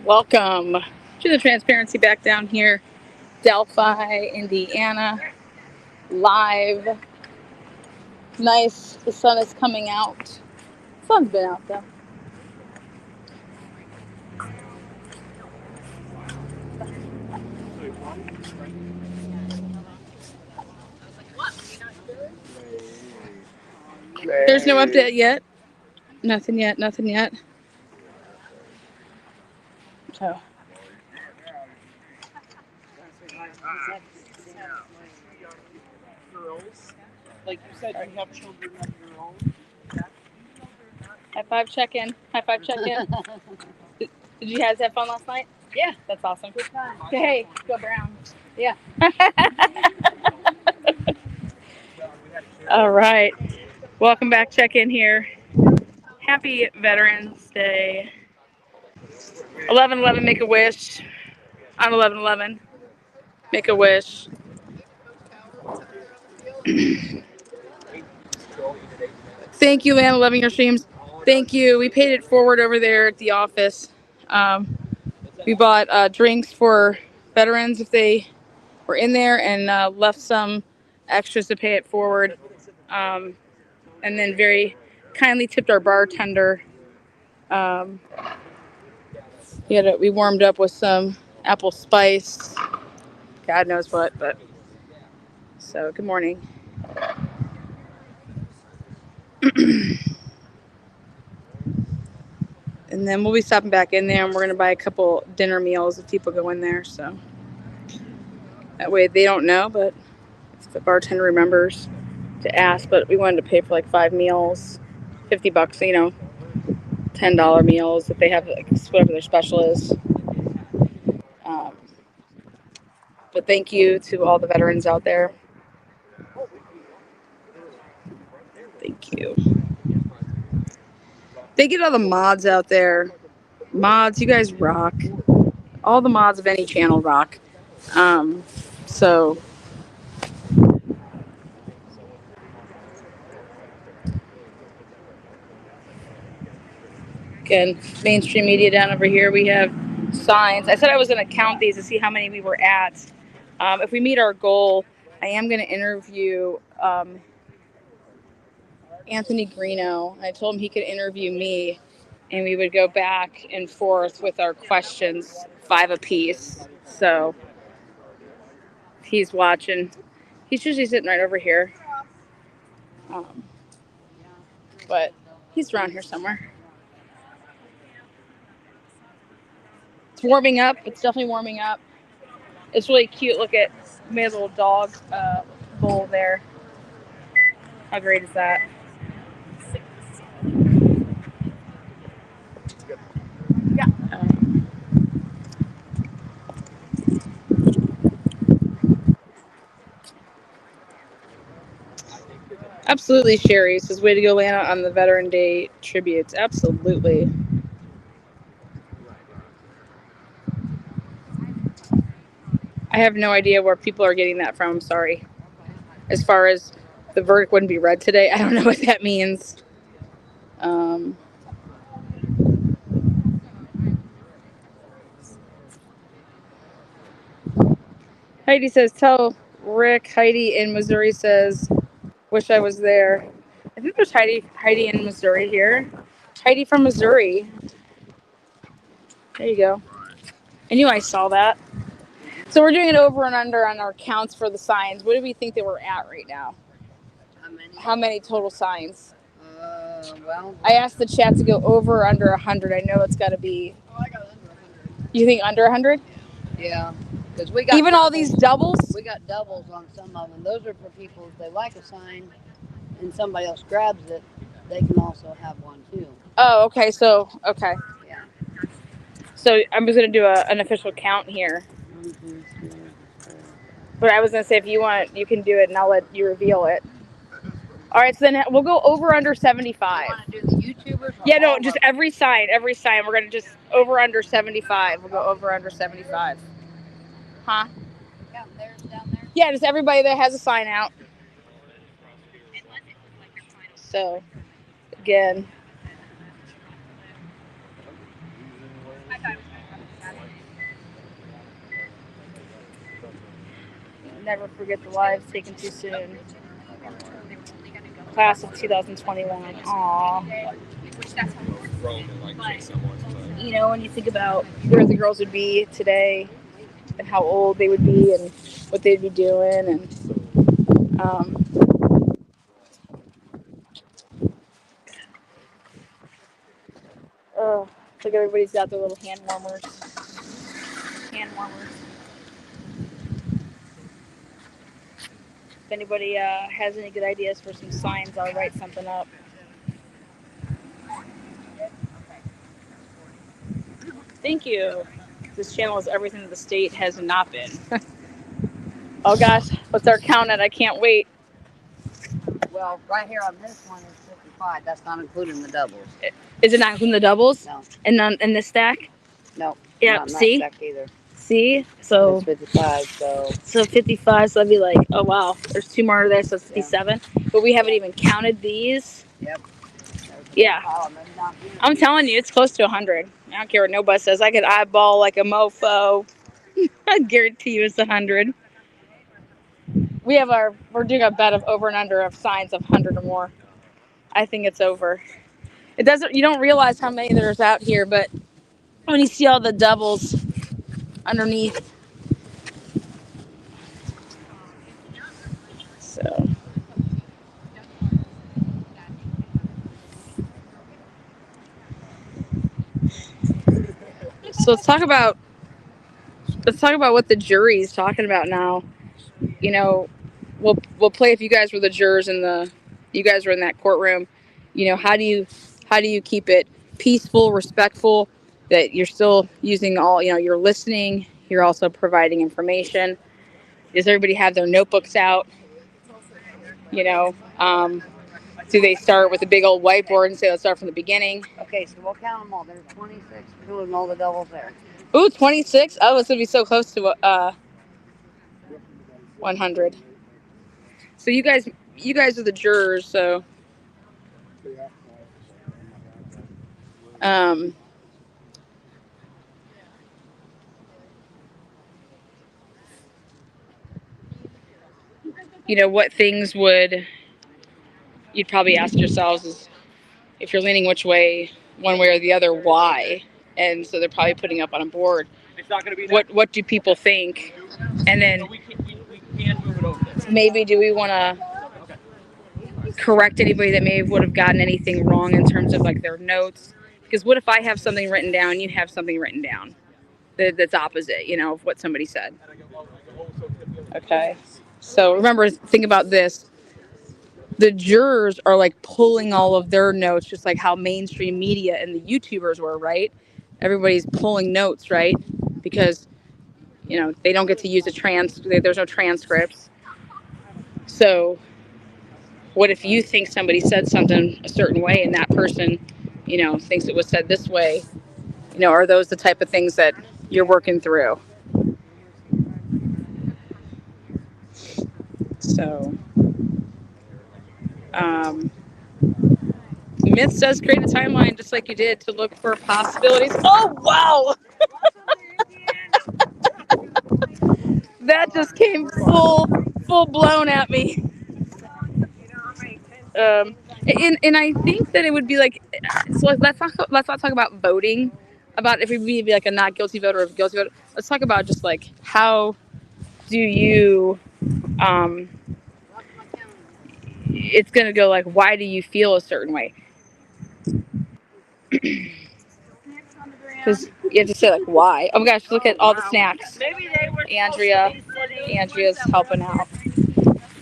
Welcome to the Transparency back down here, Delphi, Indiana, live. Nice. The sun is coming out. The sun's been out though. There's no update yet. Nothing yet. Nothing yet. So. Like you said, you have children of your own. High five check-in. High five check-in. Did you guys have fun last night? Yeah. That's awesome. Good time. Hey, go Browns. Yeah. All right. Welcome back. Check-in here. Happy Veterans Day. 11/11, make a wish. On 11/11, make a wish. Thank you, Lana, loving your streams. Thank you. We paid it forward over there at the office. We bought drinks for veterans if they were in there, and left some extras to pay it forward. And then very kindly tipped our bartender. We warmed up with some apple spice. God knows what, but so good morning. And then we'll be stopping back in there, and we're going to buy a couple dinner meals if people go in there. So that way they don't know, but if the bartender remembers to ask. But we wanted to pay for like 5 meals, $50, $10 meals if they have like, whatever their special is. But thank you to all the veterans out there. Thank you. Thank you to all the mods out there. Mods, you guys rock. All the mods of any channel rock. So again, mainstream media down over here. We have signs. I said I was going to count these to see how many we were at. If we meet our goal, I am going to interview Anthony Greeno. I told him he could interview me, and we would go back and forth with our questions, 5 apiece. So he's watching. He's usually sitting right over here. But he's around here somewhere. It's warming up. It's definitely warming up. It's really cute. Look at my little dog bowl there. How great is that? Yeah. Absolutely, Sherry says, way to go, Lana, on the Veteran Day tributes. Absolutely. I have no idea where people are getting that from. I'm sorry. As far as the verdict wouldn't be read today, I don't know what that means. Heidi says, tell Rick. Heidi in Missouri says, wish I was there. I think there's Heidi in Missouri here. Heidi from Missouri. There you go. I knew I saw that. So we're doing it over and under on our counts for the signs. What do we think that we're at right now? How many total signs? Well, I asked the chat to go over or under 100. I know it's got to be. Oh, I got under 100. You think under 100? Yeah. Because we got even doubles. All these doubles? We got doubles on some of them. Those are for people, if they like a sign and somebody else grabs it, they can also have one too. Oh, okay. So, okay. Yeah. So I'm just going to do an official count here. 1, 2, 3, 4. But I was going to say, if you want, you can do it and I'll let you reveal it. All right, so then we'll go over under 75. You want to do the YouTubers? Yeah, no, just every sign. We're going to just over under 75. We'll go over under 75. Huh? Yeah, there's down there. Yeah, just everybody that has a sign out. So, again, never forget the lives taken too soon. Class of 2021. Aww. You know, when you think about where the girls would be today and how old they would be and what they'd be doing, and oh, look, everybody's got their little hand warmers. Hand warmers. If anybody has any good ideas for some signs, I'll write something up. Thank you. This channel is everything that the state has not been. Oh gosh, what's our count at? I can't wait. Well, right here on this one is 55. That's not including the doubles. Is it not including the doubles? No. And then in this stack? No. Yeah. Not in See? that stack either. See? So it's 55. So 55. So that'd be like, oh wow, there's two more there, so it's 57. Yeah. But we haven't even counted these. Yep. Yeah. I'm telling you, it's close to 100. I don't care what nobody says. I could eyeball like a mofo. I guarantee you it's 100. We're doing a bet of over and under of signs of 100 or more. I think it's over. You don't realize how many there's out here, but when you see all the doubles underneath. So let's talk about what the jury is talking about now. You know, we'll play if you guys were the jurors you guys were in that courtroom. You know, how do you keep it peaceful, respectful, that you're still using you're listening, you're also providing information. Does everybody have their notebooks out? You know, do they start with a big old whiteboard and say, let's start from the beginning? Okay, so we'll count them all. There's 26, including all the doubles there. Ooh, 26? Oh, it's going to be so close to 100. So you guys are the jurors, so you know, what things you'd probably ask yourselves is, if you're leaning which way, one way or the other, why? And so they're probably putting up on a board. What do people think? And then maybe do we want to correct anybody that would have gotten anything wrong in terms of like their notes? Because what if I have something written down, you have something written down that's opposite, you know, of what somebody said? Okay. So remember, think about this. The jurors are like pulling all of their notes, just like how mainstream media and the YouTubers were, right? Everybody's pulling notes, right? Because, you know, they don't get to use there's no transcripts. So what if you think somebody said something a certain way and that person, you know, thinks it was said this way? You know, are those the type of things that you're working through? So, Myth says create a timeline just like you did to look for possibilities. Oh, wow! That just came full blown at me. And I think that it would be like, so let's not talk about voting, about if it would be like a not guilty vote or a guilty vote. Let's talk about just like how do you, it's gonna go like, why do you feel a certain way? Because you have to say like why. Oh my gosh, look at all the snacks. Andrea's helping out.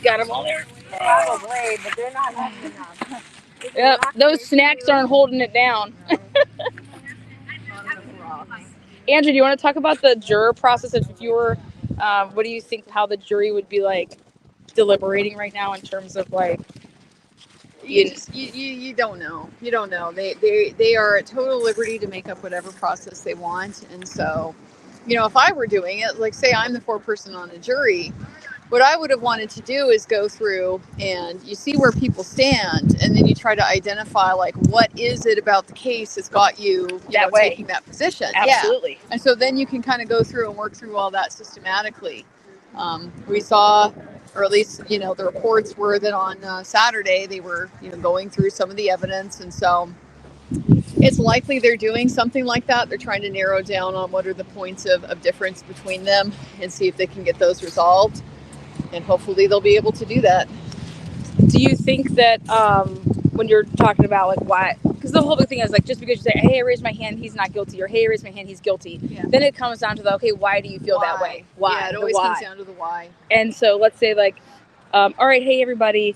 Got them all there. Probably, but they're not heavy enough. Yep, those snacks aren't holding it down. Andrew, do you want to talk about the juror process? If you were, what do you think how the jury would be like deliberating right now in terms of like? You don't know. You don't know. They are at total liberty to make up whatever process they want. And so, you know, if I were doing it, like say I'm the foreperson on a jury, What I would have wanted to do is go through and you see where people stand, and then you try to identify like what is it about the case that's got you, taking that position. Absolutely. Yeah. And so then you can kind of go through and work through all that systematically. We saw, or at least the reports were that on Saturday they were going through some of the evidence, and so it's likely they're doing something like that. They're trying to narrow down on what are the points of difference between them and see if they can get those resolved. And hopefully they'll be able to do that. Do you think that when you're talking about like why, because the whole big thing is like just because you say, hey, I raised my hand, he's not guilty, or hey, I raised my hand, he's guilty, then it comes down to the, okay, why do you feel that way? Why? Yeah, it always comes down to the why. And so let's say like, all right, hey, everybody,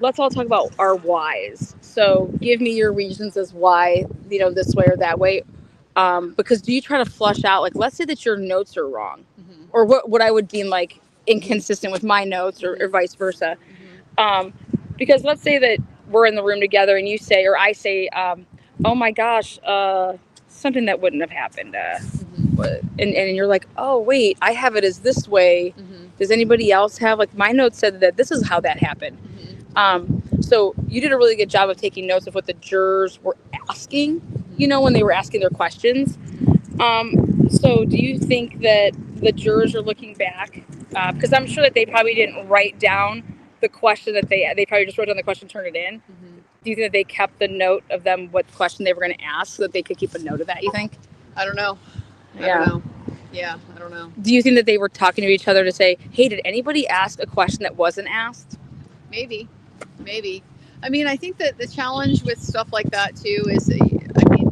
let's all talk about our whys. So give me your reasons as why, this way or that way. Because do you try to flush out, like, let's say that your notes are wrong, or what I would deem like inconsistent with my notes, or vice versa. Because let's say that we're in the room together and you say, or I say, oh my gosh, something that wouldn't have happened. And you're like, oh, wait, I have it as this way. Does anybody else have, like, my notes said that this is how that happened. So you did a really good job of taking notes of what the jurors were asking, when they were asking their questions. So do you think that the jurors are looking back? Because I'm sure that they probably didn't write down the question that they probably just wrote down the question, turned it in. Do you think that they kept the note of them, what question they were going to ask, so that they could keep a note of that, you think? I don't know. I don't know. Do you think that they were talking to each other to say, hey, did anybody ask a question that wasn't asked? Maybe. I mean, I think that the challenge with stuff like that too is,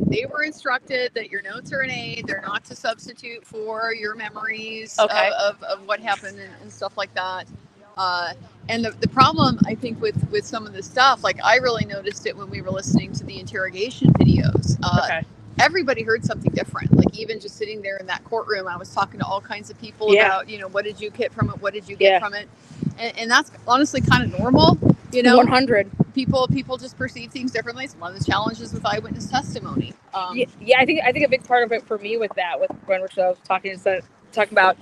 they were instructed that your notes are an aid. They're not to substitute for your memories of what happened and stuff like that. And the problem, I think, with some of the stuff, like I really noticed it when we were listening to the interrogation videos. Everybody heard something different. Like even just sitting there in that courtroom, I was talking to all kinds of people about, what did you get from it? What did you get from it? And that's honestly kind of normal. 100. People just perceive things differently. It's one of the challenges with eyewitness testimony. I think a big part of it for me with that, with when Richard was talking, is that talking about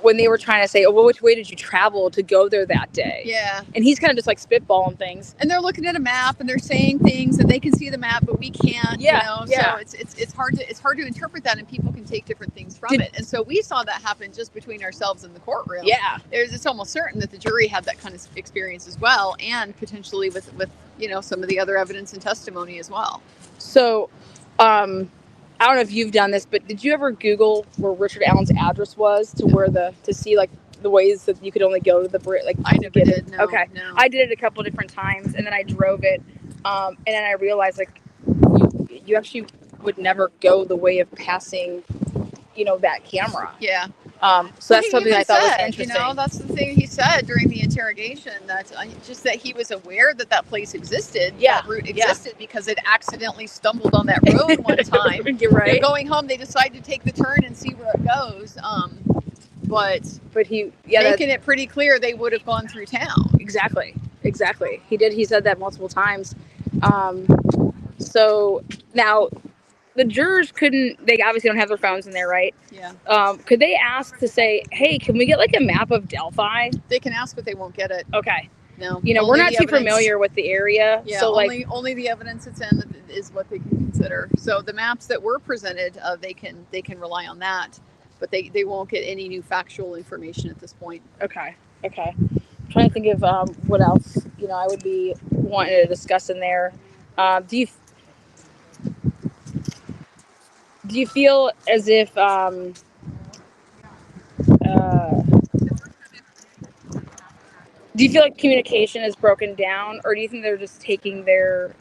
when they were trying to say, oh, well, which way did you travel to go there that day? Yeah. And he's kind of just like spitballing things. And they're looking at a map and they're saying things and they can see the map, but we can't, So it's hard to interpret that, and people can take different things from it. And so we saw that happen just between ourselves in the courtroom. Yeah. It's almost certain that the jury had that kind of experience as well, and potentially with some of the other evidence and testimony as well. So, I don't know if you've done this, but did you ever Google where Richard Allen's address was to see like the ways that you could only go to the bridge? Like I never did. No, okay. No. I did it a couple of different times, and then I drove it, and then I realized like you actually would never go the way of passing, that camera. Yeah. So that's something I thought was interesting. That's the thing he said during the interrogation, that just that he was aware that place existed. That route existed because it accidentally stumbled on that road one time. You're right. They're going home, they decide to take the turn and see where it goes. But he making it pretty clear they would have gone through town. Exactly. He said that multiple times. So now the jurors they obviously don't have their phones in there, right? Yeah. Could they ask to say, hey, can we get like a map of Delphi? They can ask, but they won't get it. Okay. No. We're not too familiar with the area. Yeah, so only the evidence it's in is what they can consider. So the maps that were presented, they can rely on that, but they won't get any new factual information at this point. Okay. I'm trying to think of what else, I would be wanting to discuss in there. Do you feel as if do you feel like communication is broken down, or do you think they're just taking their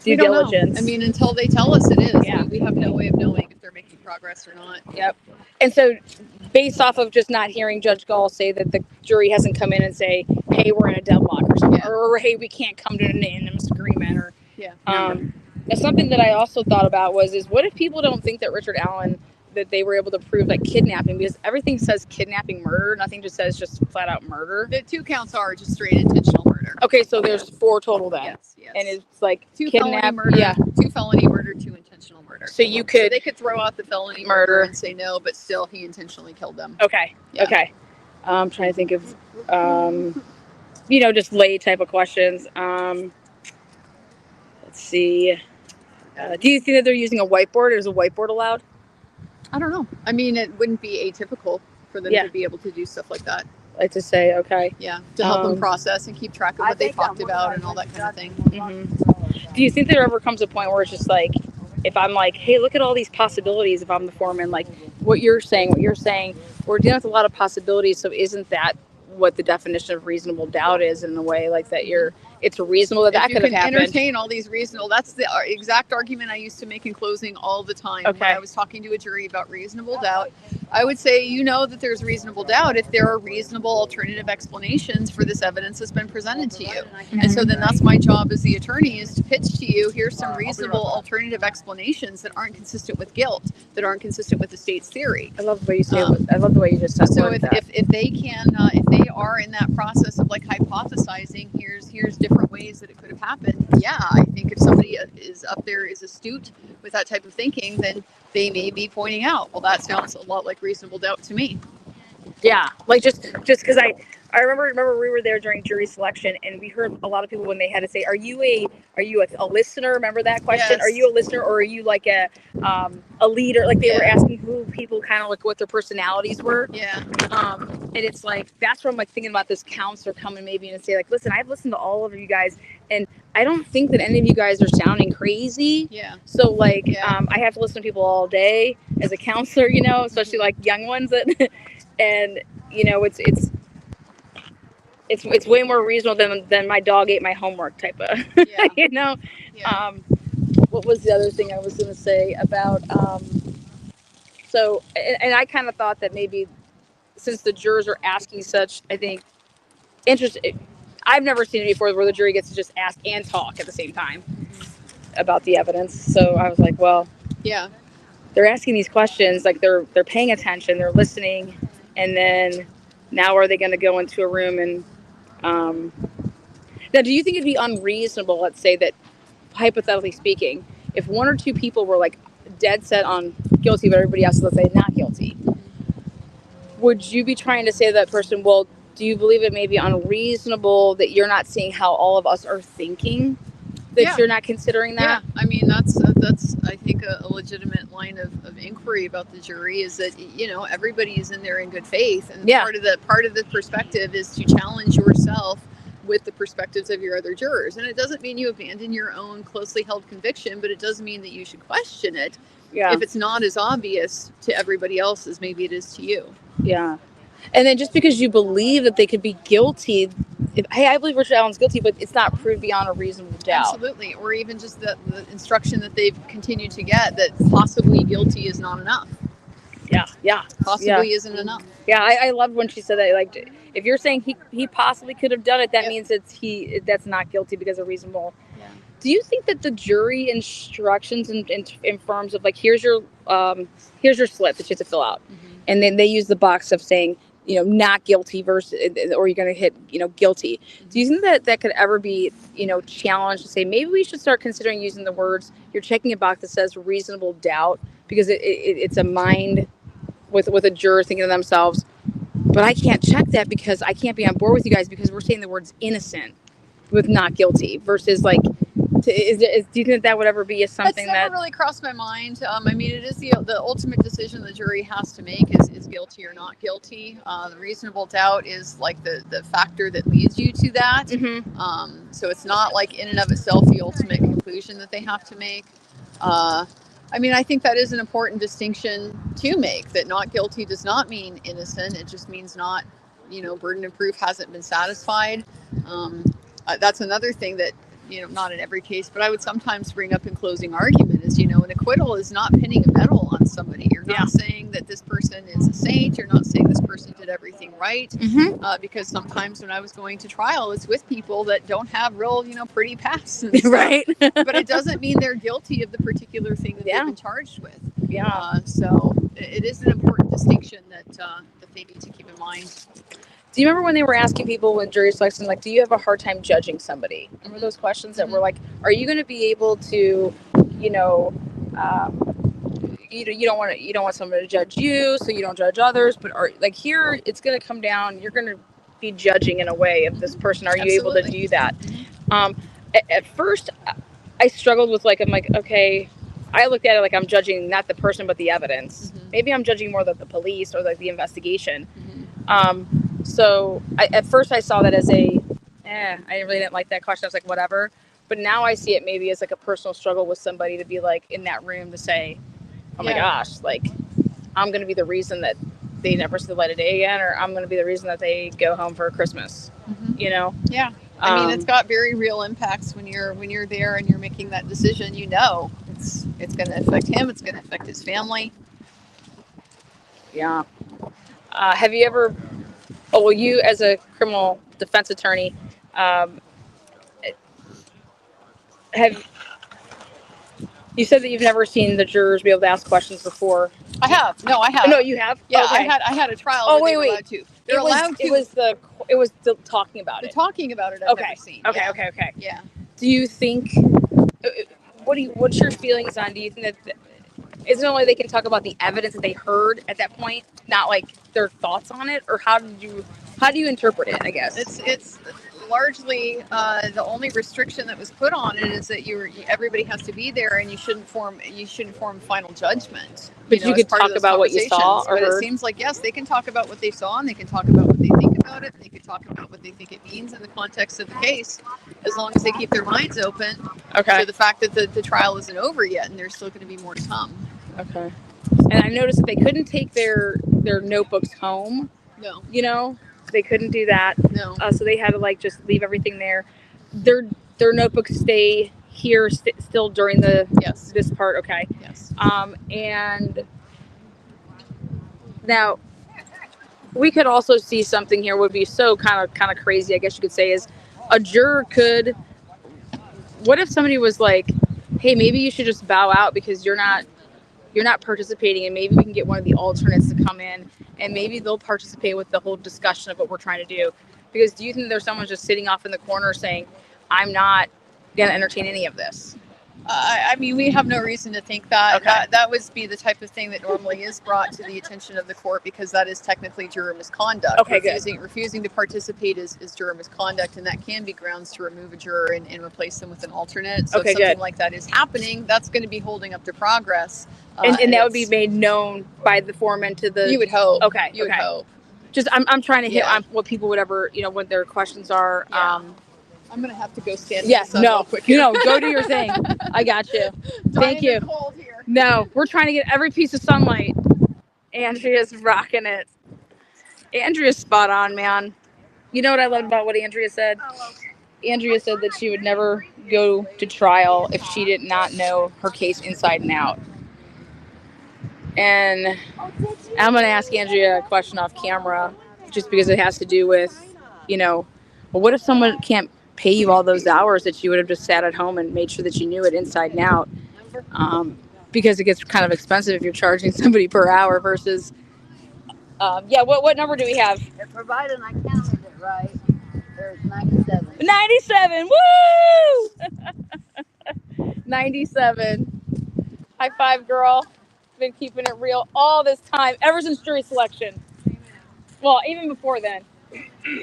due diligence? I mean, until they tell us it is, we have no way of knowing if they're making progress or not. Yep. And so based off of just not hearing Judge Gall say that the jury hasn't come in and say, hey, we're in a deadlock or something, or hey, we can't come to an unanimous agreement, or and something that I also thought about is what if people don't think that Richard Allen, that they were able to prove kidnapping, because everything says kidnapping, murder, nothing just says just flat out murder. The 2 counts are just straight intentional murder. Okay, so there's 4 total then. Yes. And it's like 2 felony murder, 2 felony murder, 2 intentional murder. So they could throw out the felony murder and say no, but still he intentionally killed them. Okay. Yeah. Okay. I'm trying to think of, just lay type of questions. Let's see. Do you think that they're using a whiteboard, or is a whiteboard allowed? I don't know. I mean, it wouldn't be atypical for them to be able to do stuff like that. Like to say, okay. Yeah, to help them process and keep track of what they talked about and all that kind of thing. Mm-hmm. Do you think there ever comes a point where it's just like, if I'm like, hey, look at all these possibilities, if I'm the foreman, like what you're saying, we're dealing with a lot of possibilities, so isn't that what the definition of reasonable doubt is, in a way, like that it's reasonable that could have happened? Entertain all these reasonable. That's the exact argument I used to make in closing all the time. Okay. When I was talking to a jury about reasonable doubt, I would say, that there's reasonable doubt if there are reasonable alternative explanations for this evidence that's been presented to you. Mm-hmm. And so then that's my job as the attorney, is to pitch to you, here's some reasonable alternative explanations that aren't consistent with guilt, that aren't consistent with the state's theory. I love the way you say it. I love the way you just said so if they can, if they are in that process of like hypothesizing, here's different ways that it could have happened. Yeah, I think if somebody is up there is astute with that type of thinking, then they may be pointing out, well, that sounds a lot like reasonable doubt to me. Yeah, like just because I remember we were there during jury selection, and we heard a lot of people when they had to say, are you a listener? Remember that question? Yes. Are you a listener, or are you like a leader? Like they were asking who people kind of like what their personalities were. Yeah. And it's like, that's where I'm like thinking about this counselor coming maybe and say like, listen, I've listened to all of you guys, and I don't think that any of you guys are sounding crazy. Yeah. So like, I have to listen to people all day as a counselor, especially like young ones that, and it's way more reasonable than my dog ate my homework type of, Yeah. What was the other thing I was going to say about, so, and I kind of thought that maybe since the jurors are asking such, I think, interesting, I've never seen it before where the jury gets to just ask and talk at the same time about the evidence. So I was like, well, yeah, they're asking these questions, like they're paying attention, they're listening, and then now are they going to go into a room and now do you think it'd be unreasonable, let's say that hypothetically speaking, if one or two people were like dead set on guilty but everybody else, let's say, not guilty, would you be trying to say to that person, well, do you believe it may be unreasonable that you're not seeing how all of us are thinking, that you're not considering that? Yeah, I mean, that's I think a legitimate line of inquiry about the jury, is that everybody is in there in good faith, and part of the perspective is to challenge yourself with the perspectives of your other jurors. And it doesn't mean you abandon your own closely held conviction, but it does mean that you should question it if it's not as obvious to everybody else as maybe it is to you. Yeah. And then just because you believe that they could be guilty, hey, I believe Richard Allen's guilty, but it's not proved beyond a reasonable doubt. Absolutely. Or even just the instruction that they've continued to get that possibly guilty is not enough. Yeah. Possibly isn't enough. Yeah, I loved when she said that. Like, if you're saying he possibly could have done it, that means that's not guilty because of reasonable. Yeah. Do you think that the jury instructions in firms of like, here's your slip that you have to fill out, and then they use the box of saying, not guilty versus, or you're going to hit, guilty. Do you think that could ever be, challenged to say, maybe we should start considering using the words, you're checking a box that says reasonable doubt, because it's a mind with a juror thinking to themselves, but I can't check that because I can't be on board with you guys because we're saying the words innocent with not guilty versus like, do you think that would ever be something that never really crossed my mind? I mean, it is the ultimate decision the jury has to make is guilty or not guilty. The reasonable doubt is like the factor that leads you to that. Mm-hmm. So it's not like in and of itself the ultimate conclusion that they have to make. I mean, I think that is an important distinction to make, that not guilty does not mean innocent. It just means not, burden of proof hasn't been satisfied. That's another thing that, not in every case, but I would sometimes bring up in closing argument is, an acquittal is not pinning a medal on somebody. You're not saying that this person is a saint. You're not saying this person did everything right. Mm-hmm. Because sometimes when I was going to trial, it's with people that don't have real, pretty pasts and stuff. Right. But it doesn't mean they're guilty of the particular thing that they've been charged with. Yeah. So it is an important distinction that they need to keep in mind. Do you remember when they were asking people with jury selection, like, do you have a hard time judging somebody? Remember those questions that were like, are you going to be able to, you don't want someone to judge you, so you don't judge others. But like here, it's gonna come down. You're gonna be judging in a way of this person. Are you able to do that? At first, I struggled with I'm like, okay. I looked at it like I'm judging not the person but the evidence. Maybe I'm judging more the police or like the investigation. So at first I saw that as I really didn't like that question. I was like, whatever. But now I see it maybe as like a personal struggle with somebody to be like in that room to say, oh my gosh, like I'm going to be the reason that they never see the light of day again, or I'm going to be the reason that they go home for Christmas. You know? Yeah. I mean, it's got very real impacts when you're there and you're making that decision. You know, it's going to affect him. It's going to affect his family. Yeah. Have you ever? Oh, well, you as a criminal defense attorney, have you said that you've never seen the jurors be able to ask questions before? I have. No, I have. No, you have. Yeah, okay. I had a trial. Oh, where they were wait. allowed to. They're allowed to. It was the talking about it. The talking about it. I've never seen. Okay. Yeah. Okay. Yeah. Do you think? What's your feelings on? Do you think that isn't it only they can talk about the evidence that they heard at that point, not like their thoughts on it, or how do you interpret it? I guess it's largely the only restriction that was put on it is that everybody has to be there and you shouldn't form final judgment. But you could talk about what you saw or heard. It seems like yes, they can talk about what they saw and they can talk about what they think about it. They can talk about what they think it means in the context of the case, as long as they keep their minds open. Okay. So the fact that the trial isn't over yet and there's still going to be more to come. Okay. And I noticed that they couldn't take their notebooks home. No. You know, they couldn't do that. No. So they had to just leave everything there. Their notebooks stay here still during this part. Okay. Yes. And now we could also see something here would be so kind of crazy, I guess you could say, is a juror could. What if somebody was like, hey, maybe you should just bow out because you're not participating, and maybe we can get one of the alternates to come in and maybe they'll participate with the whole discussion of what we're trying to do. Because do you think there's someone just sitting off in the corner saying, I'm not going to entertain any of this? I mean, we have no reason to think that. Okay. That would be the type of thing that normally is brought to the attention of the court because that is technically juror misconduct. Okay, refusing to participate is juror misconduct, and that can be grounds to remove a juror and replace them with an alternate. So if something like that is happening, that's going to be holding up to progress. And that would be made known by the foreman to the... You would hope. Okay. You would hope. Just, I'm trying to hit on what people would ever, what their questions are. Yeah. I'm going to have to go stand real quick. Go do your thing. I got you. Thank you. Cold here. No, we're trying to get every piece of sunlight. Andrea's rocking it. Andrea's spot on, man. You know what I loved about what Andrea said? Andrea said that she would never go to trial if she did not know her case inside and out. And I'm going to ask Andrea a question off camera just because it has to do with, well, what if someone can't pay you all those hours that you would have just sat at home and made sure that you knew it inside and out? Because it gets kind of expensive if you're charging somebody per hour versus, what number do we have? Provided I counted it right, there's 97. 97, woo! 97. High five, girl. Been keeping it real all this time, ever since jury selection. Well, even before then.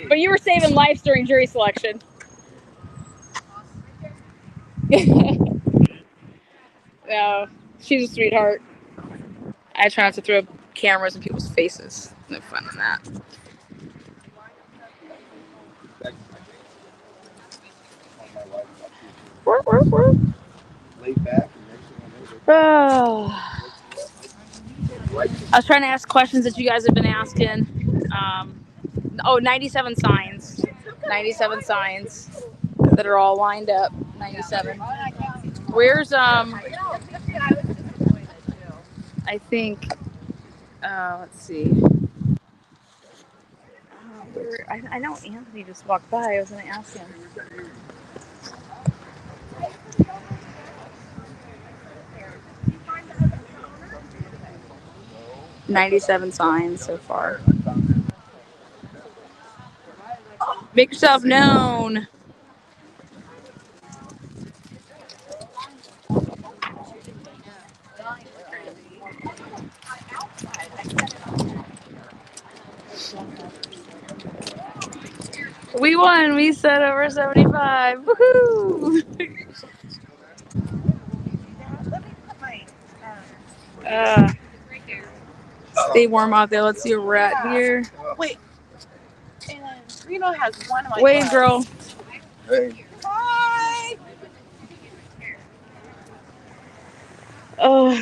But you were saving lives during jury selection. No, she's a sweetheart. I try not to throw cameras in people's faces. No fun in that. Laid back. Oh. I was trying to ask questions that you guys have been asking. 97 signs. 97 signs that are all lined up. 97. Where's, I think, let's see. I know Anthony just walked by. I was going to ask him. $97 signs so far. Make yourself known. We won. We said over 75. Woohoo! Uh, Stay warm out there. Let's see where we're at here. Wait, and Reno has one of my Wave, gloves. girl. Hey. Hi. Oh,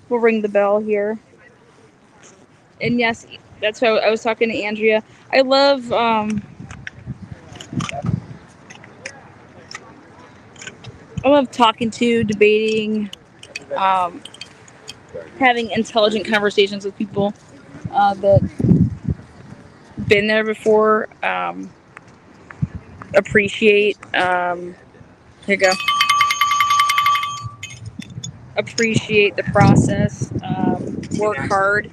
we'll ring the bell here. And yes, that's how I was talking to Andrea. I love talking to, debating, um, having intelligent conversations with people that been there before. Appreciate. Here you go. Appreciate the process. Work hard.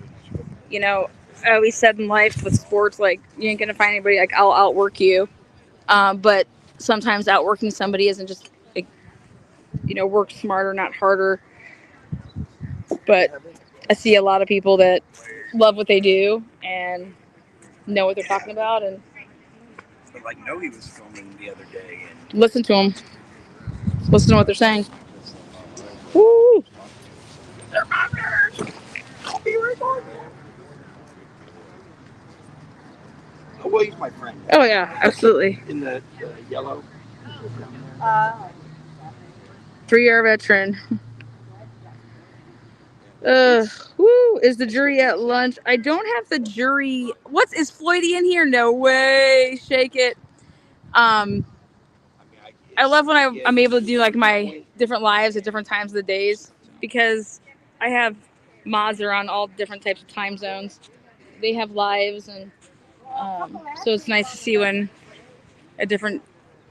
You know, I always said in life with sports, like you ain't gonna find anybody like I'll outwork you. But sometimes outworking somebody isn't just like, work smarter, not harder. But I see a lot of people that love what they do and know what they're talking about and Like Noe was filming the other day, and listen to them. Listen to what they're saying. Woo! they're my nerds. I'll be recording. Oh, well, he's my friend. Oh yeah, absolutely. In the yellow. 3-year veteran. Woo! Is the jury at lunch? I don't have the jury. Is Floydie in here? No way! Shake it. I love when I'm able to do like my different lives at different times of the days because I have mods that are on all different types of time zones. They have lives, and so it's nice to see when at different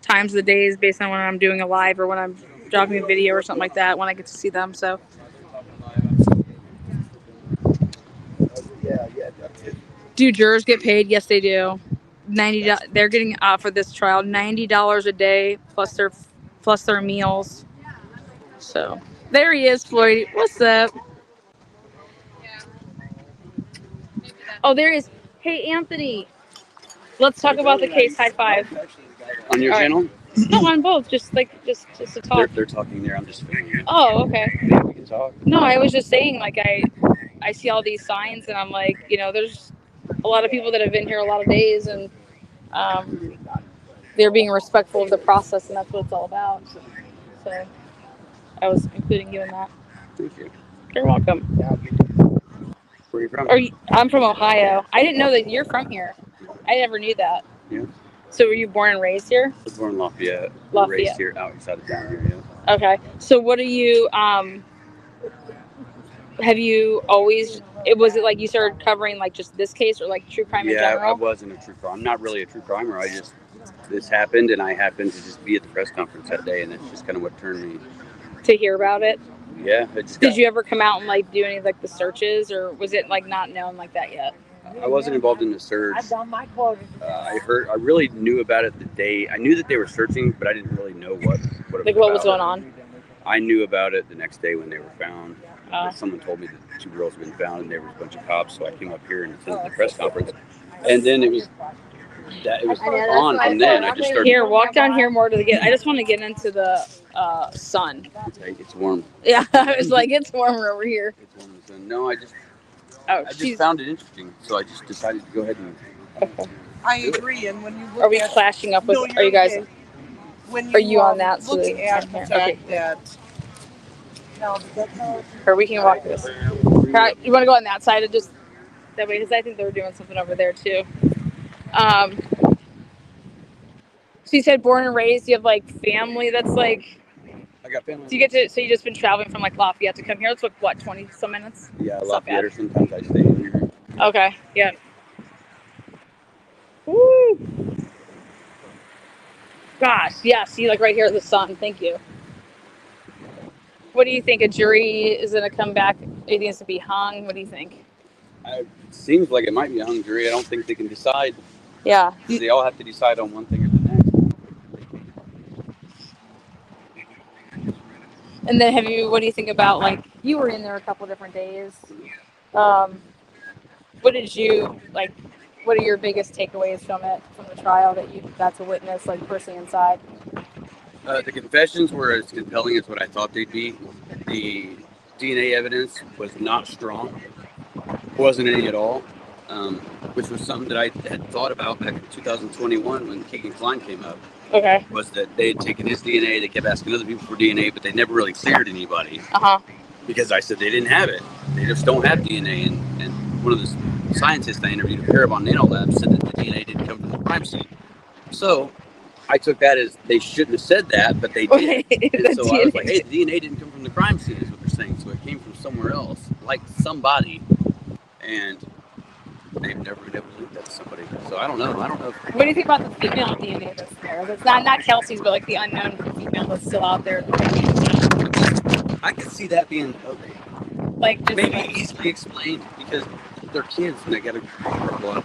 times of the days based on when I'm doing a live or when I'm dropping a video or something like that when I get to see them. So do jurors get paid? Yes, they do. They're getting for this trial $90 a day plus their meals. So there he is, Floyd. What's up? Oh, there he is. Hey, Anthony. Let's talk about the case. High five. On your All right. channel? No, on both. Just to talk. They're talking there. I'm just filming it. Oh, okay. Yeah, we can talk. No, I was just saying, like, I see all these signs, and I'm like, there's a lot of people that have been here a lot of days, and they're being respectful of the process, and that's what it's all about. So I was including you in that. Thank you. You're welcome. Where are you from? I'm from Ohio. I didn't know that you're from here. I never knew that. Yeah. So were you born and raised here? I was born in Lafayette. Lafayette. Raised here outside of town here, yeah. Okay. So what are you, have you always, was it like you started covering like just this case or like true crime in general? Yeah, I wasn't a true crime. I'm not really a true crimer. This happened and I happened to just be at the press conference that day and that's just kind of what turned me. To hear about it? Yeah. Did you ever come out and like do any of like the searches or was it like not known like that yet? I wasn't involved in the search. I've done my quota. I really knew about it the day. I knew that they were searching, but I didn't really know what was going on. I knew about it the next day when they were found. Someone told me that 2 girls had been found and there was a bunch of cops, so I came up here and attended the press conference. And then it was on from then. I just started. Here, walk down here more to the I just want to get into the sun. It's warm. Yeah, I was like, it's warmer over here. It's warm in the sun. No, I just found it interesting, so I just decided to go ahead and. Okay. I agree, and when you look are we clashing up with? Are you guys? Okay. When are you on that? Look at the fact okay. that. No, or we can walk this. You want to go on that side and just that way, because I think they were doing something over there too. So you said born and raised. You have like family that's like. I got family. So you just been traveling from like Lafayette to come here. It's like what, 20 some minutes? Yeah, Lafayette, or sometimes I stay in here. Okay, yeah. Woo! Gosh, yeah. See, like right here at the sun. Thank you. What do you think? A jury is going to come back? It needs to be hung. What do you think? It seems like it might be a hung jury. I don't think they can decide. Yeah. They all have to decide on one thing or the next. And then what do you think about, like, you were in there a couple different days. What did you like? What are your biggest takeaways from the trial that you got to witness, like personally inside? The confessions were as compelling as what I thought they'd be. The DNA evidence was not strong. Wasn't any at all, which was something that I had thought about back in 2021 when Keegan Klein came up. Okay. Was that they had taken his DNA, they kept asking other people for DNA, but they never really cleared anybody. Because I said they didn't have it. They just don't have DNA. And one of the scientists I interviewed at Parabon Nanolab said that the DNA didn't come from the crime scene. So I took that as they shouldn't have said that, but they did. And so I was like, hey, the DNA didn't come from the crime scene is what they're saying. So it came from somewhere else, like somebody. And they've never been able to link that to somebody. So I don't know. What do you think about the female DNA that's there? That's not Kelsey's, but like the unknown female that's still out there. I could see that being okay. Like just maybe easily explained because they're kids and they got to grow up.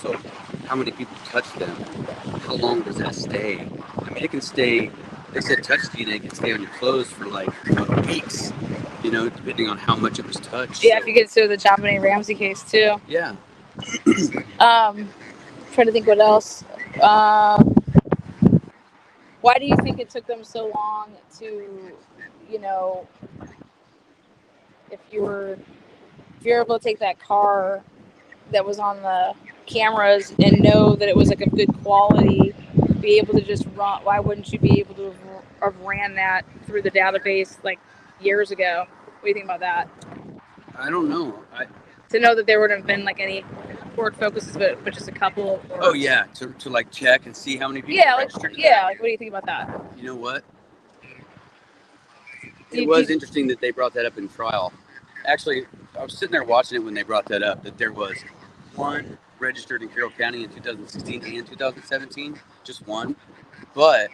So how many people touch them? How long does that stay? I mean, it can stay. They said touch DNA can stay on your clothes for like weeks. You know, depending on how much it was touched. Yeah, if you consider the Champagne Ramsey case too. Yeah. Trying to think what else. Why do you think it took them so long to, you know, if you're able to take that car that was on the cameras and know that it was like a good quality, be able to just run? Why wouldn't you be able to have ran that through the database like years ago? What do you think about that? I don't know. To know that there wouldn't have been like any Ford Focuses, but just a couple. Oh yeah, to like check and see how many people. Yeah, like what do you think about that? You know what? It was interesting that they brought that up in trial. Actually, I was sitting there watching it when they brought that up. That there was one registered in Carroll County in 2016 and 2017, just one. But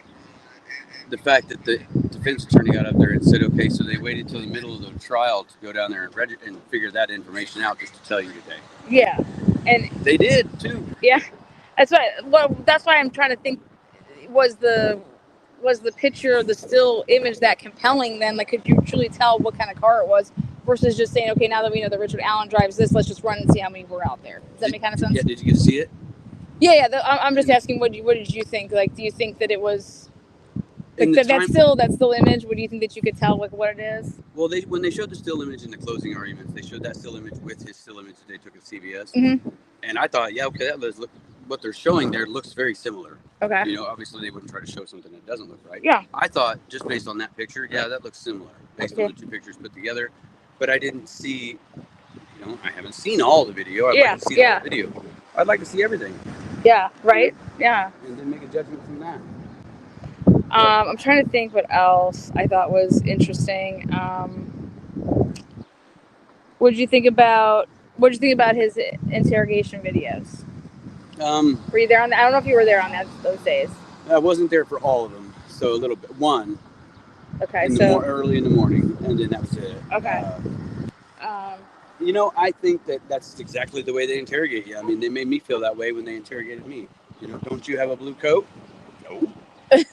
the fact that the defense attorney got up there and said, okay, so they waited till the middle of the trial to go down there and figure that information out just to tell you today. Yeah, and they did too. Yeah, that's why. Well, that's why I'm trying to think. Was the picture, the still image, that compelling? Then, like, could you truly tell what kind of car it was? Versus just saying, okay, now that we know that Richard Allen drives this, let's just run and see how many were out there. Does that make kind of sense? Yeah. Did you get to see it? Yeah. I'm just asking, what did you think? Like, do you think that it was? Like that still image, what do you think that you could tell like what it is? Well, when they showed the still image in the closing arguments, they showed that still image with his still image that they took at CBS. Mm-hmm. And I thought, yeah, okay, what they're showing there looks very similar. Okay. You know, obviously they wouldn't try to show something that doesn't look right. Yeah. I thought just based on that picture, yeah, that looks similar based on the two pictures put together. But I didn't see, you know, I haven't seen all the video. I'd like to see the video. I'd like to see everything. Yeah. Right. Yeah. And then make a judgment from that. I'm trying to think what else I thought was interesting. What did you think about his interrogation videos? Were you there on that? I don't know if you were there on those days. I wasn't there for all of them, so a little bit. One. Okay. Early in the morning, and then that was it. Okay. You know, I think that's exactly the way they interrogate you. I mean, they made me feel that way when they interrogated me. You know, don't you have a blue coat? No.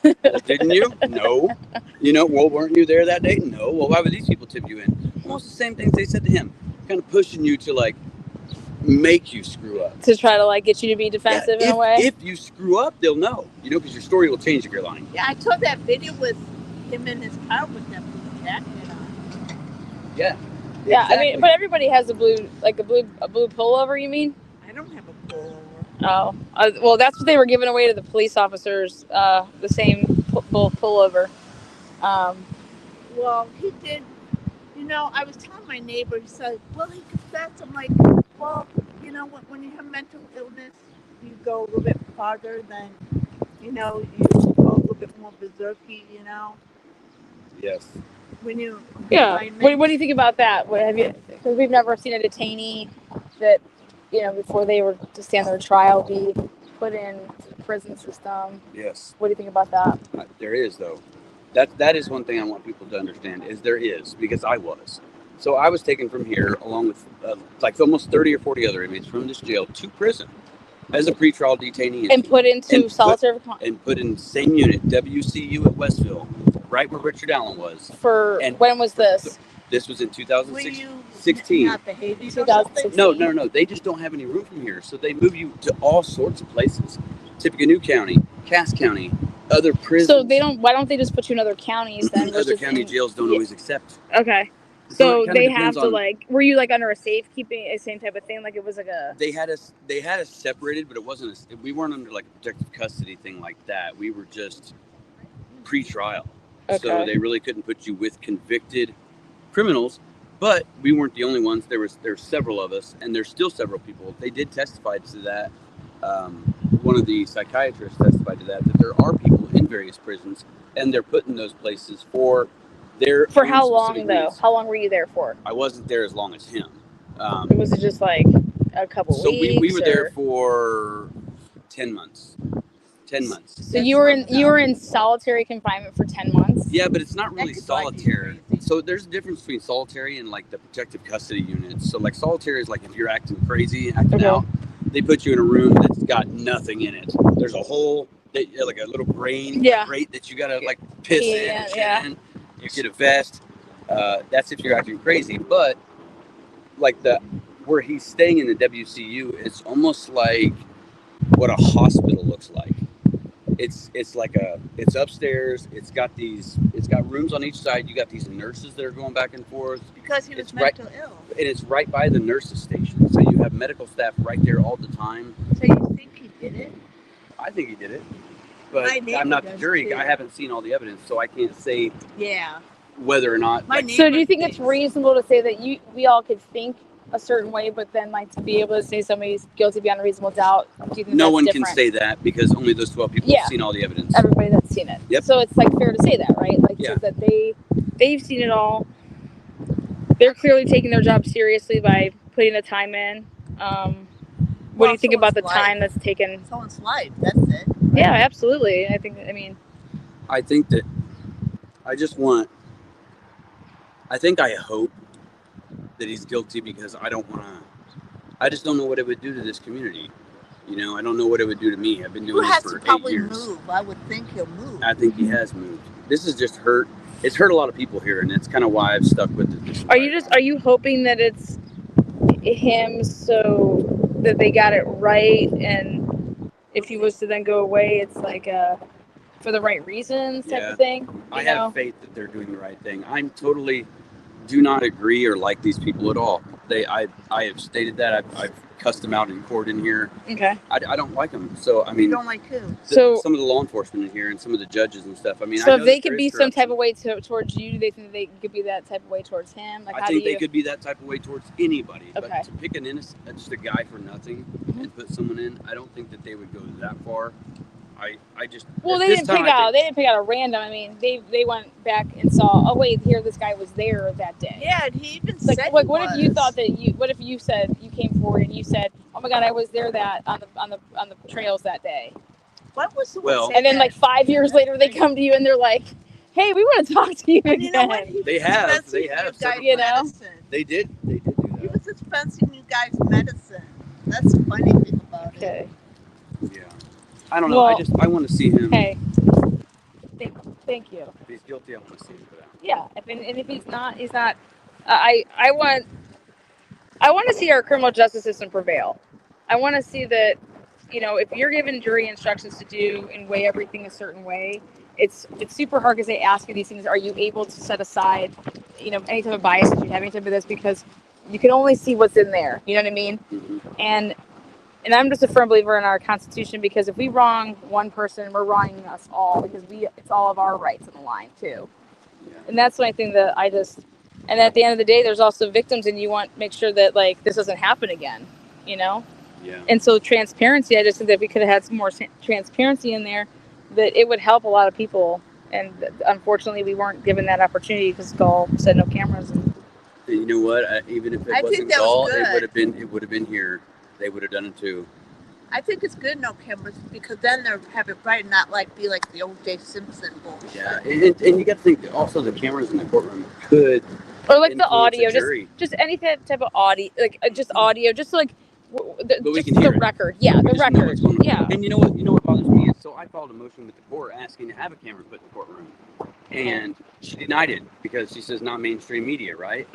Well, didn't you? No. You know, well, weren't you there that day? No. Well, why would these people tip you in? Well, it's the same things they said to him, kind of pushing you to like make you screw up. To try to like get you to be defensive in a way. If you screw up, they'll know. You know, because your story will change if you're lying. Yeah, I saw that video with him in his car with that blue jacket on. Yeah. Yeah, exactly. I mean, but everybody has a blue pullover. You mean? I don't have a pullover. Oh, well, that's what they were giving away to the police officers. The same pullover. Well, he did. You know, I was telling my neighbor. He said, "Well, he confessed." I'm like, "Well, you know, when you have mental illness, you go a little bit farther than, you know, you go a little bit more berserky. You know." Yes. When you. Yeah. What do you think about that? What have you? Because we've never seen a detainee that, you know, before they were to stand their trial, be put in the prison system. Yes. What do you think about that? There is, though. That is one thing I want people to understand is there is, because I was. So I was taken from here along with like almost 30 or 40 other inmates from this jail to prison as a pretrial detainee. And put into solitary confinement. And put in the same unit, WCU at Westville, right where Richard Allen was. When was this? This was in Were you 2016. not behaving or something? No. They just don't have any room from here, so they move you to all sorts of places. Tippecanoe County, Cass County, other prisons. So they don't. Why don't they just put you in other counties then? Other county jails don't always accept. Okay. So So they have to were you like under a safekeeping, same type of thing? Like it was like a. They had us separated, but it wasn't. We weren't under like a protective custody thing like that. We were just pre-trial. Okay. So they really couldn't put you with convicted criminals, but we weren't the only ones. There's several of us, and there's still several people. They did testify to that. One of the psychiatrists testified to that there are people in various prisons, and they're put in those places for their For own how long specific though? needs. How long were you there for? I wasn't there as long as him. Was it just like a couple So weeks? we were there for 10 months. 10 months. So you were in solitary confinement for 10 months? Yeah, but it's not really That could drive you solitary. crazy. So there's a difference between solitary and like the protective custody units. So like solitary is like if you're acting crazy, acting out, they put you in a room that's got nothing in it. There's a hole, like a little grate that you gotta like piss in. You get a vest. That's if you're acting crazy. But like where he's staying in the WCU, it's almost like what a hospital looks like. It's upstairs. It's got rooms on each side. You got these nurses that are going back and forth. Because he was mental ill. And it's right by the nurses station. So you have medical staff right there all the time. So you think he did it? I think he did it. But My neighbor I'm not the does jury. too. I haven't seen all the evidence, so I can't say Yeah. whether or not. My like, neighbor So do you think it's thinks- reasonable to say that we all could think a certain way, but then like to be able to say somebody's guilty beyond a reasonable doubt? Do you think no that's one different? can say that because only those 12 people have seen all the evidence. Everybody that's seen it. Yep. So it's like fair to say that, right? Like so that they've seen it all. They're clearly taking their job seriously by putting the time in. What do you think about the time that's taken? Someone's life. That's it. Yeah, absolutely. I think that I hope that he's guilty because I just don't know what it would do to this community. You know, I don't know what it would do to me. I've been doing this for 8 years. Move. I would think he'll move. I think he has moved. This has just hurt. It's hurt a lot of people here, and it's kind of why I've stuck with it. Are you hoping that it's him so that they got it right, and if he was to then go away, it's like for the right reasons type of thing? I have faith that they're doing the right thing. I'm totally do not agree or like these people at all. I have stated that. I've cussed them out in court in here. Okay. I don't like them. So I mean, You don't like who? Some of the law enforcement in here and some of the judges and stuff. I mean, so I if know they that could there be is some type corruption. of way towards you, do they think they could be that type of way towards him? Like, I think they could be that type of way towards anybody. Okay. But to pick an innocent, just a guy for nothing, and put someone in, I don't think that they would go that far. I just they didn't pick out a random. I mean, they went back and saw. Oh wait, here this guy was there that day. Yeah, and he even Like, said what if you thought that what if you said you came forward and you said, oh my God, I was there on the trails that day. What was the Well, and then like 5 years later they come to you and they're like, hey, we want to talk to you again. You know what? They have. Guys, You know? medicine. They did do that. He was dispensing you guys medicine. That's the funny thing about Okay. Yeah. I don't know. Well, I want to see him. Hey. Thank you. If he's guilty, I want to see him for that. Yeah. If he's not, he's not. I want to see our criminal justice system prevail. I want to see that, if you're given jury instructions to do and weigh everything a certain way, it's super hard because they ask you these things. Are you able to set aside, any type of bias that you have, any type of this, because you can only see what's in there. You know what I mean? Mm-hmm. And I'm just a firm believer in our Constitution, because if we wrong one person, we're wronging us all, because it's all of our rights on the line too. Yeah. And that's one thing that and at the end of the day, there's also victims, and you want to make sure that like this doesn't happen again, Yeah. And so transparency, I just think that if we could have had some more transparency in there, that it would help a lot of people. And unfortunately, we weren't given that opportunity because Gall said no cameras. And you know what? Even if it wasn't Gall, it would have been here. They would have done it too. I think it's good no cameras, because then they'll have it right, not be like the O.J. Simpson bullshit. Yeah, and you got to think that also the cameras in the courtroom could, or like the audio, jury. just any type of audio, like just audio, just like just the record. Yeah, the record. Yeah. And you know what bothers me is, so I filed a motion with the court asking to have a camera put in the courtroom. And she denied it because she says not mainstream media, right?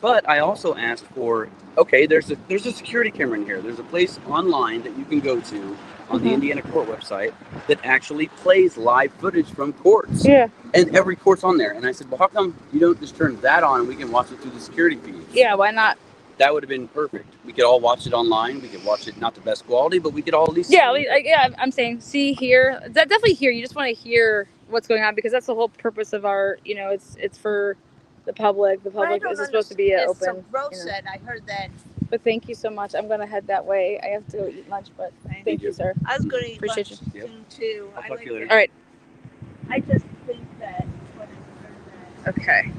But I also asked for, okay, there's a security camera in here. There's a place online that you can go to on the Indiana court website that actually plays live footage from courts. Yeah. And every court's on there. And I said, well, how come you don't just turn that on and we can watch it through the security feeds? Yeah, why not? That would have been perfect. We could all watch it online. We could watch it, not the best quality, but we could all at least I'm saying see, hear. Definitely hear. You just want to hear what's going on because that's the whole purpose of our, it's for the public. The public is supposed to be open. So Rose said, I heard that. But thank you so much. I'm going to head that way. I have to go eat lunch, but thank you, sir. I was going to eat Appreciate lunch you. soon too. I'll talk to you later. All right. I just think that when I heard that. Okay.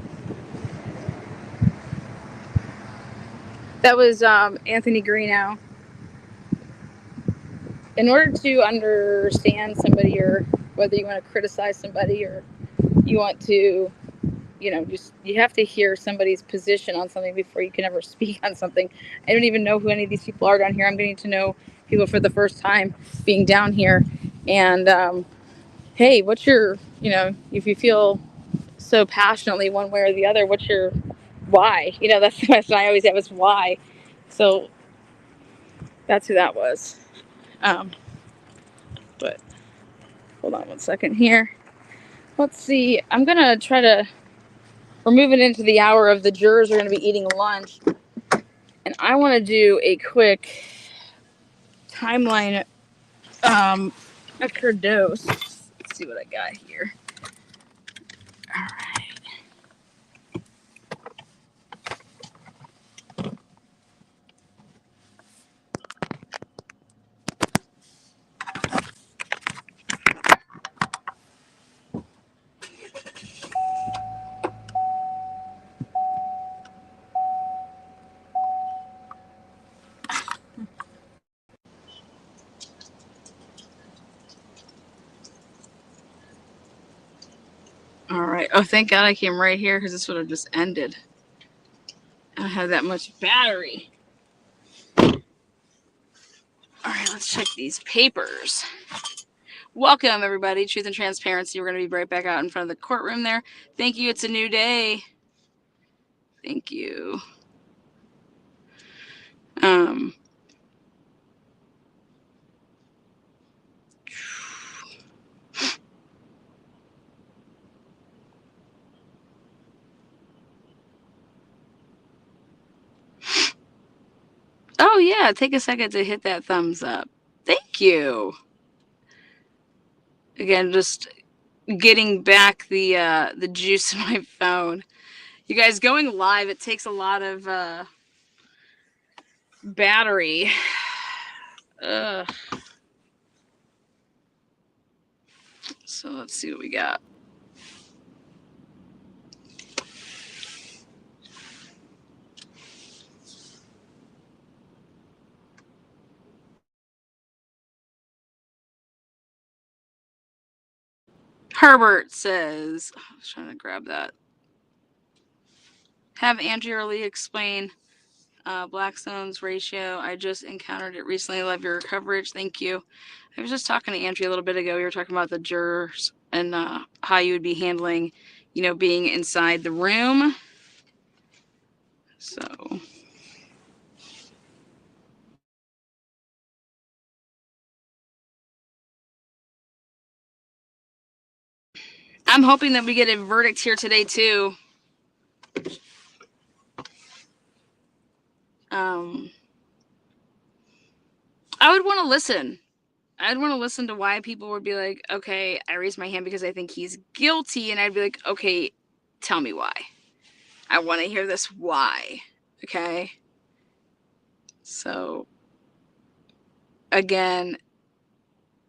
That was Anthony Greenow. In order to understand somebody, or whether you want to criticize somebody or you want to, you have to hear somebody's position on something before you can ever speak on something. I don't even know who any of these people are down here. I'm getting to know people for the first time being down here. And hey, what's your, if you feel so passionately one way or the other, what's your why? That's the question I always have, is why. So that's who that was. But hold on one second here. Let's see. I'm going to try to, we're moving into the hour of the jurors are going to be eating lunch. And I want to do a quick timeline of her dose. Let's see what I got here. All right. All right. Oh, thank God I came right here because this would have just ended. I don't have that much battery. All right, let's check these papers. Welcome, everybody. Truth and Transparency. We're going to be right back out in front of the courtroom there. Thank you. It's a new day. Thank you. Oh, yeah. Take a second to hit that thumbs up. Thank you. Again, just getting back the juice in my phone. You guys, going live, it takes a lot of battery. Ugh. So let's see what we got. Herbert says, I was trying to grab that. Have Andrea or Lee explain Blackstone's ratio. I just encountered it recently. Love your coverage. Thank you. I was just talking to Andrea a little bit ago. We were talking about the jurors and how you would be handling, being inside the room. So. I'm hoping that we get a verdict here today, too. I would want to listen. I'd want to listen to why people would be like, okay, I raised my hand because I think he's guilty. And I'd be like, okay, tell me why. I want to hear this why. Okay. So, again,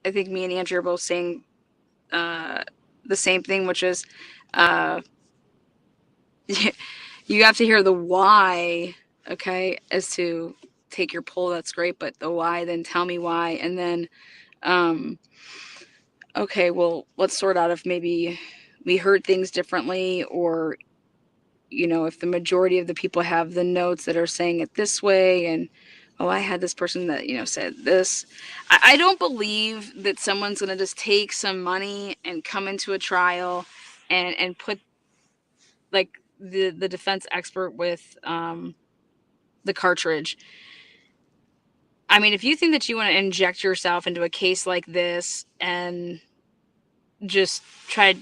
I think me and Andrew are both saying the same thing, which is you have to hear the why, okay, as to take your poll. That's great. But the why, then tell me why. And then, okay, well, let's sort out if maybe we heard things differently, or, if the majority of the people have the notes that are saying it this way, and, oh, I had this person that, said this. I don't believe that someone's going to just take some money and come into a trial and put like the defense expert with the cartridge. I mean, if you think that you want to inject yourself into a case like this and just try to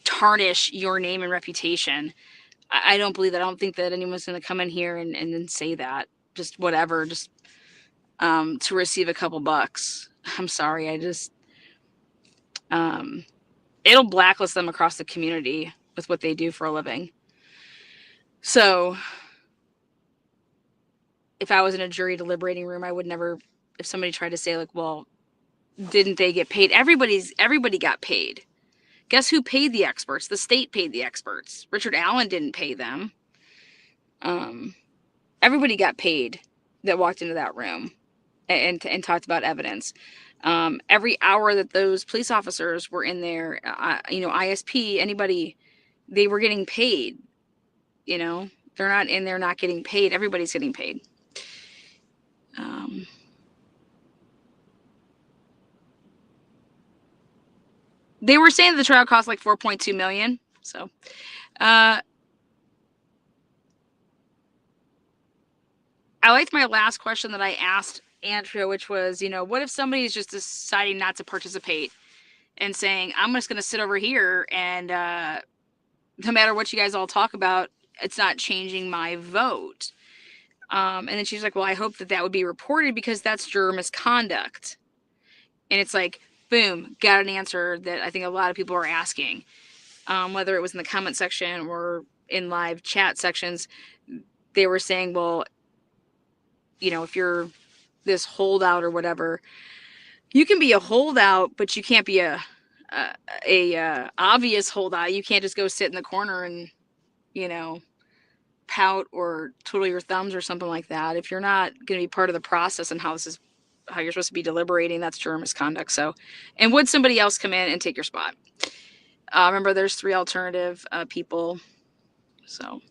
tarnish your name and reputation, I don't believe that. I don't think that anyone's going to come in here and then say that. Just whatever, just to receive a couple bucks. I'm sorry. It'll blacklist them across the community with what they do for a living. So if I was in a jury deliberating room, I would never, if somebody tried to say like, well, didn't they get paid? Everybody got paid. Guess who paid the experts? The state paid the experts. Richard Allen didn't pay them. Everybody got paid that walked into that room and talked about evidence. Every hour that those police officers were in there, ISP, anybody, they were getting paid. They're not in there not getting paid. Everybody's getting paid. They were saying the trial cost like $4.2 million. So, I liked my last question that I asked Andrea, which was, what if somebody is just deciding not to participate and saying, I'm just going to sit over here and no matter what you guys all talk about, it's not changing my vote. And then she's like, well, I hope that would be reported because that's juror misconduct. And it's like, boom, got an answer that I think a lot of people are asking, whether it was in the comment section or in live chat sections. They were saying, well, if you're this holdout or whatever, you can be a holdout, but you can't be a obvious holdout. You can't just go sit in the corner and, pout or twiddle your thumbs or something like that. If you're not going to be part of the process and how you're supposed to be deliberating, that's juror misconduct. So, and would somebody else come in and take your spot? Remember, there's 3 alternative people. So,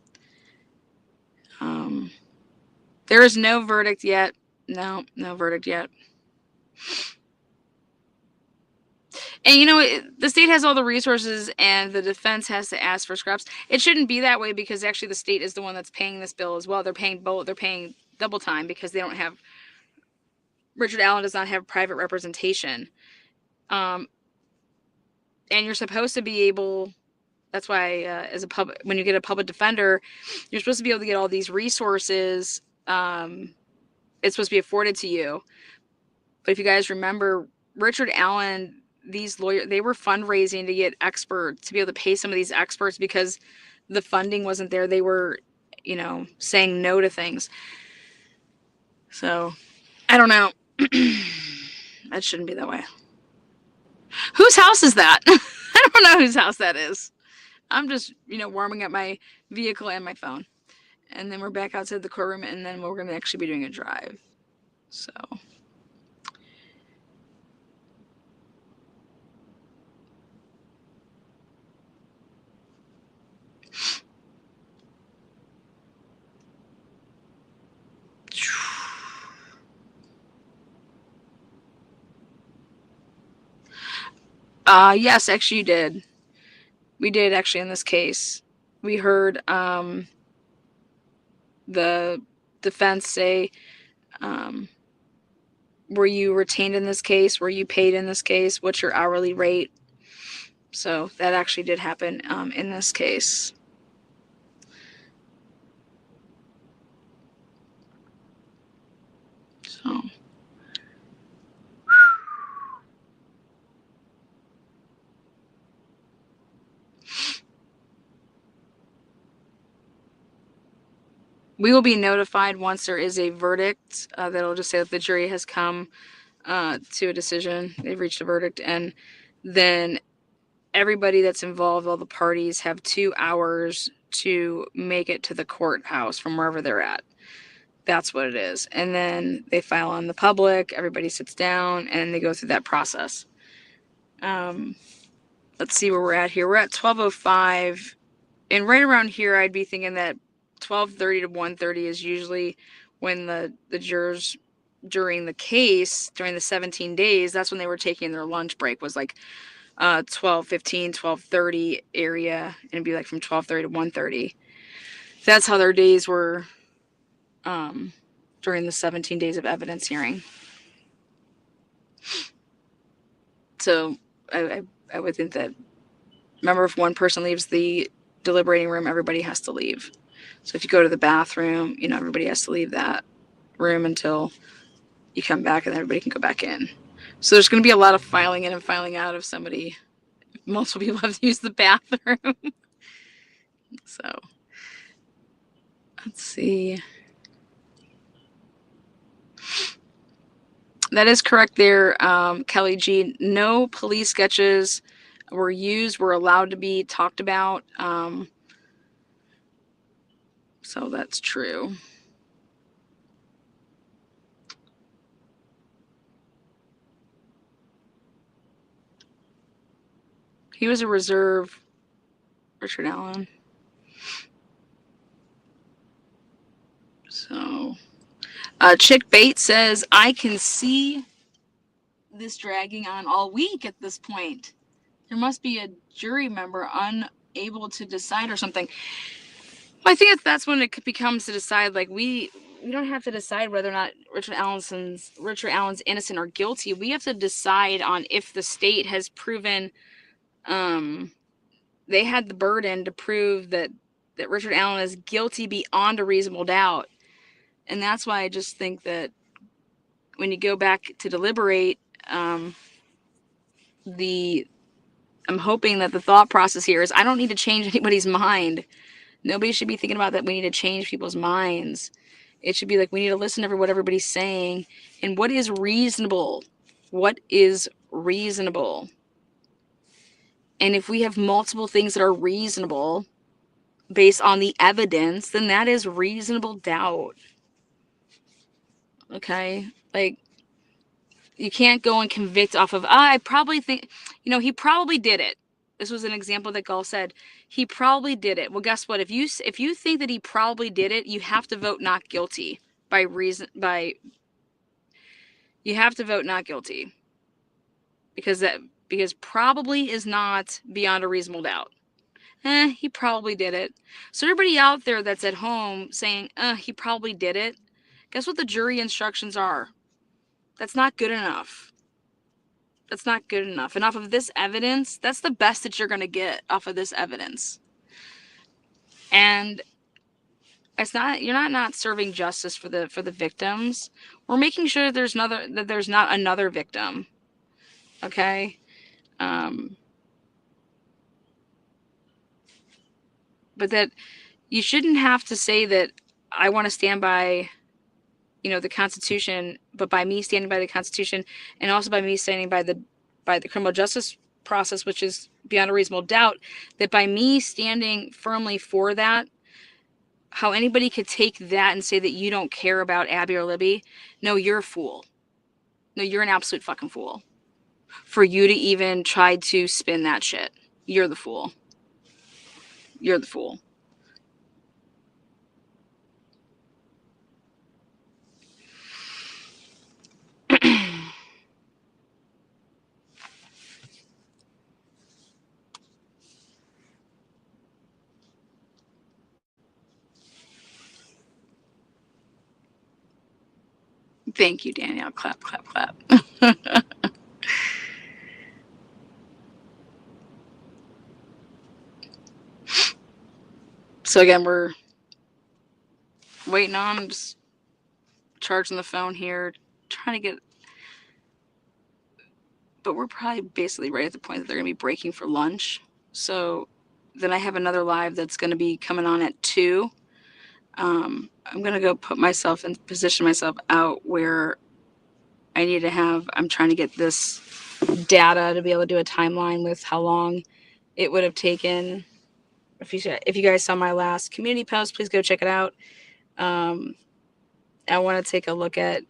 there is no verdict yet. No verdict yet. And the state has all the resources and the defense has to ask for scraps. It shouldn't be that way because actually the state is the one that's paying this bill as well. They're paying both. They're paying double time because they don't have, Richard Allen does not have private representation. And you're supposed to be able, that's why when you get a public defender, you're supposed to be able to get all these resources. It's supposed to be afforded to you. But if you guys remember, Richard Allen, these lawyers, they were fundraising to get experts, to be able to pay some of these experts because the funding wasn't there. They were, saying no to things. So, I don't know. That shouldn't be that way. Whose house is that? I don't know whose house that is. I'm just, warming up my vehicle and my phone. And then we're back outside the courtroom, and then we're going to actually be doing a drive. So... Yes, actually you did. We did actually in this case. We heard the defense say, were you retained in this case? Were you paid in this case? What's your hourly rate? So that actually did happen in this case. So... we will be notified once there is a verdict that'll just say that the jury has come to a decision. They've reached a verdict. And then everybody that's involved, all the parties, have 2 hours to make it to the courthouse from wherever they're at. That's what it is. And then they file on the public. Everybody sits down and they go through that process. Let's see where we're at here. We're at 12:05. And right around here, I'd be thinking that 12:30 to 1:30 is usually when the jurors during the case, during the 17 days, that's when they were taking their lunch break, was like 12:15, 12:30 area, and it'd be like from 12:30 to 1:30. That's how their days were during the 17 days of evidence hearing. So I would think that, remember, if one person leaves the deliberating room, everybody has to leave. So if you go to the bathroom, everybody has to leave that room until you come back, and everybody can go back in. So there's going to be a lot of filing in and filing out if multiple people have to use the bathroom. So let's see. That is correct there, Kelly G. No police sketches were allowed to be talked about. So that's true. He was a reserve, Richard Allen. So, Chick Bates says, I can see this dragging on all week at this point. There must be a jury member unable to decide or something. Well, I think that's when it becomes to decide, like, we don't have to decide whether or not Richard Allen's innocent or guilty. We have to decide on if the state has proven, they had the burden to prove that Richard Allen is guilty beyond a reasonable doubt. And that's why I just think that when you go back to deliberate, I'm hoping that the thought process here is, I don't need to change anybody's mind. Nobody should be thinking about that we need to change people's minds. It should be like, we need to listen to what everybody's saying and what is reasonable. What is reasonable? And if we have multiple things that are reasonable based on the evidence, then that is reasonable doubt. Okay? Like, you can't go and convict off of, I probably think, he probably did it. This was an example that Gall said. He probably did it. Well, guess what? If you think that he probably did it, you have to vote not guilty you have to vote not guilty. Because probably is not beyond a reasonable doubt. He probably did it. So everybody out there that's at home saying, he probably did it, guess what the jury instructions are? That's not good enough. That's not good enough. And off of this evidence, that's the best that you're going to get off of this evidence. And you're not serving justice for the victims. We're making sure there's not another victim. Okay? But that you shouldn't have to say that I want to stand by, the Constitution, but by me standing by the Constitution and also by me standing by the criminal justice process, which is beyond a reasonable doubt, that by me standing firmly for that, how anybody could take that and say that you don't care about Abby or Libby. No, you're a fool. No, you're an absolute fucking fool. For you to even try to spin that shit. You're the fool. You're the fool. Thank you, Danielle. Clap, clap, clap. So again, we're waiting on, just charging the phone here, trying to get, but we're probably basically right at the point that they're going to be breaking for lunch. So then I have another live that's going to be coming on at 2. I'm going to go put myself and position myself out where I need to have, I'm trying to get this data to be able to do a timeline with how long it would have taken. If you guys saw my last community post, please go check it out. I want to take a look at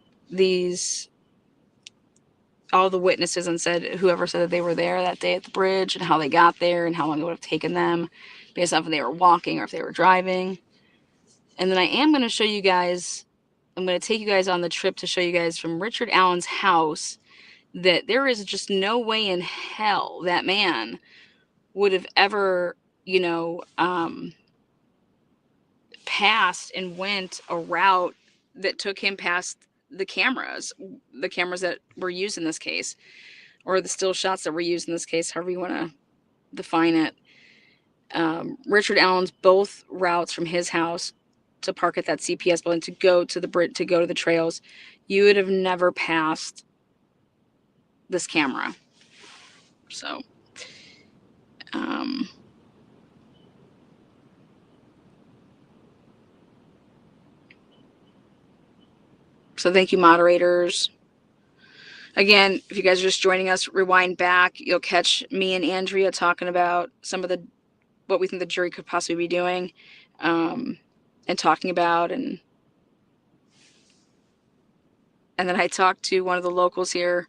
all the witnesses and whoever said that they were there that day at the bridge and how they got there and how long it would have taken them based off if they were walking or if they were driving. And then I am going to show you guys, I'm going to take you guys on the trip to show you guys from Richard Allen's house that there is just no way in hell that man would have ever, passed and went a route that took him past the cameras that were used in this case, or the still shots that were used in this case, however you want to define it. Richard Allen's both routes from his house to park at that CPS building to go to the trails, you would have never passed this camera. So, so thank you, moderators. Again, if you guys are just joining us, rewind back. You'll catch me and Andrea talking about some of what we think the jury could possibly be doing, and talking about, and then I talked to one of the locals here,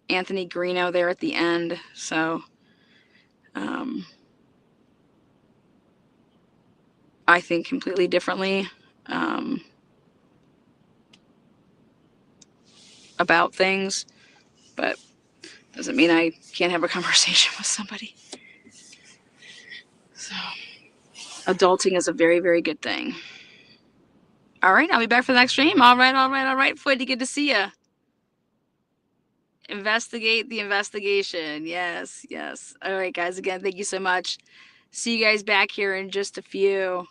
Anthony Greeno, there at the end. So I think completely differently about things, but doesn't mean I can't have a conversation with somebody. So adulting is a very, very good thing. All right, I'll be back for the next stream. All right. Floyd, good to see you. Investigate the investigation. Yes. All right, guys. Again, thank you so much. See you guys back here in just a few.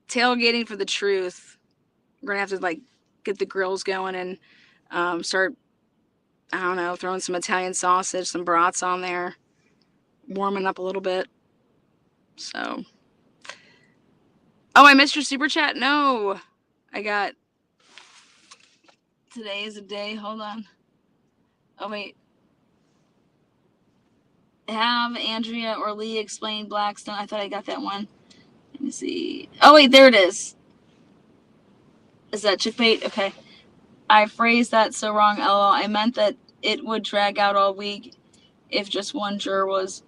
Tailgating for the truth. We're going to have to get the grills going and start, I don't know, throwing some Italian sausage, some brats on there, warming up a little bit. So, oh, I missed your super chat. No, today is a day. Hold on. Oh, wait. Have Andrea or Lee explain Blackstone. I thought I got that one. Let me see. Oh, wait, there it is. Is that chickbait? Okay. I phrased that so wrong, LOL. I meant that it would drag out all week if just one juror was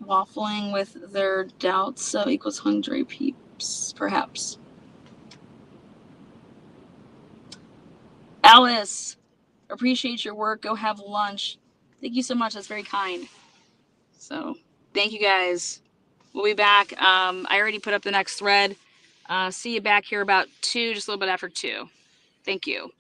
waffling with their doubts. So equals hungry peeps, perhaps. Alice, appreciate your work. Go have lunch. Thank you so much. That's very kind. So thank you guys. We'll be back. I already put up the next thread. See you back here about 2, just a little bit after 2. Thank you.